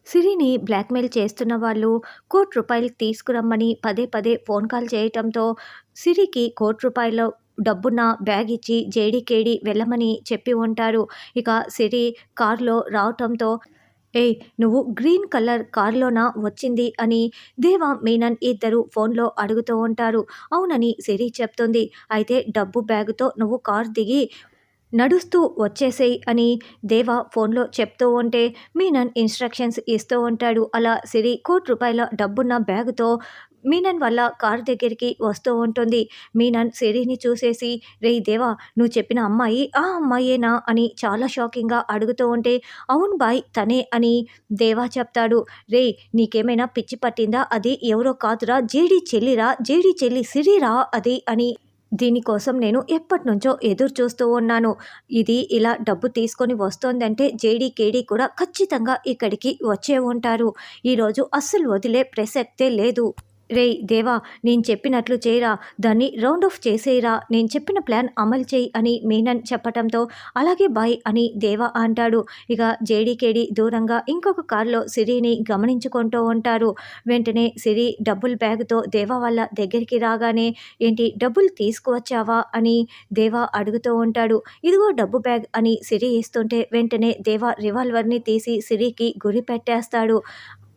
సిరిని బ్లాక్‌మెయిల్ చేస్తున్న వాళ్ళు రూ. 1,00,00,000 తీసుకురమ్మని పదే పదే ఫోన్ కాల్ చేయటంతో సిరికి రూ. 1,00,00,000 డబ్బున్న బ్యాగ్ ఇచ్చి జేడీకేడీ వెళ్ళమని చెప్పి ఉంటారు. ఇక సిరి కారులో రావటంతో "ఏయ్! నువ్వు గ్రీన్ కలర్ కారులోనా వచ్చింది" అని దేవ, మీనన్ ఇద్దరు ఫోన్‌లో అడుగుతూ ఉంటారు. అవునని సిరి చెప్తుంది. అయితే డబ్బు బ్యాగుతో నువ్వు కారు దిగి నడుస్తూ వచ్చేసేయ్ అని దేవ ఫోన్లో చెప్తూ ఉంటే మీనన్ ఇన్స్ట్రక్షన్స్ ఇస్తూ ఉంటాడు. అలా సిరి రూ. 1,00,00,000 డబ్బున్న బ్యాగుతో మీనన్ వాళ్ళ కారు దగ్గరికి వస్తూ ఉంటుంది. మీనన్ సిరిని చూసేసి రేయ్ దేవా, నువ్వు చెప్పిన అమ్మాయి ఆ అమ్మాయేనా అని చాలా షాకింగ్గా అడుగుతూ ఉంటే అవును బాయ్ తనే అని దేవా చెప్తాడు. రేయ్ నీకేమైనా పిచ్చి పట్టిందా, అది ఎవరో కాదురా, జేడీ చెల్లిరా, జేడీ చెల్లి సిరిరా అది అని దీనికోసం నేను ఎప్పటినుంచో ఎదురు చూస్తూ ఉన్నాను. ఇది ఇలా డబ్బు తీసుకొని వస్తోందంటే జేడీ, కేడీ కూడా ఖచ్చితంగా ఇక్కడికి వచ్చే ఉంటారు. ఈరోజు అస్సలు వదిలే ప్రసక్తే లేదు. రేయ్ దేవా, నేను చెప్పినట్లు చేయరా, దాన్ని రౌండ్ ఆఫ్ చేసేయరా, నేను చెప్పిన ప్లాన్ అమలు చేయి అని మీనన్ చెప్పటంతో అలాగే బాయ్ అని దేవా అంటాడు. ఇక జేడీకేడీ దూరంగా ఇంకొక కారులో సిరిని గమనించుకుంటూ ఉంటారు. వెంటనే సిరి డబ్బుల బ్యాగుతో దేవా వాళ్ళ దగ్గరికి రాగానే ఏంటి డబ్బులు తీసుకువచ్చావా అని దేవా అడుగుతూ ఉంటాడు. ఇదిగో డబ్బు బ్యాగ్ అని సిరి ఇస్తుంటే వెంటనే దేవా రివాల్వర్ని తీసి సిరికి గురి పెట్టేస్తాడు.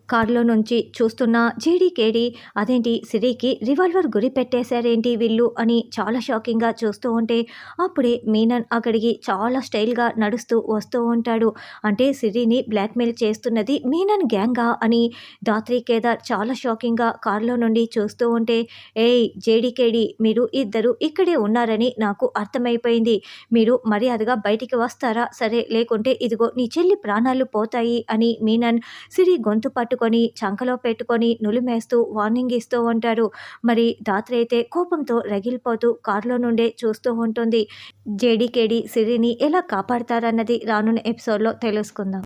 కారులో నుంచి చూస్తున్న జేడీకేడీ అదేంటి సిరికి రివాల్వర్ గురి పెట్టేశారేంటి వీళ్ళు అని చాలా షాకింగ్గా చూస్తూ ఉంటే అప్పుడే మీనన్ అక్కడికి చాలా స్టైల్గా నడుస్తూ వస్తూ ఉంటాడు. అంటే సిరిని బ్లాక్మెయిల్ చేస్తున్నది మీనన్ గ్యాంగా అని దాత్రి కేదార్ చాలా షాకింగ్గా కారులో నుండి చూస్తూ ఉంటే ఏయ్ జేడీకేడీ, మీరు ఇద్దరు ఇక్కడే ఉన్నారని నాకు అర్థమైపోయింది. మీరు మర్యాదగా బయటికి వస్తారా, సరే లేకుంటే ఇదిగో నీ చెల్లి ప్రాణాలు పోతాయి అని మీనన్ సిరి గొంతు పట్టుకొని చంకలో పెట్టుకొని నులిమేస్తూ వార్నింగ్ ఇస్తూ ఉంటారు. మరి దాత్రి అయితే కోపంతో రగిలిపోతూ కారులో నుండే చూస్తూ ఉంటుంది. జేడీకేడీ సిరిని ఎలా కాపాడతారన్నది రానున్న ఎపిసోడ్లో తెలుసుకుందాం.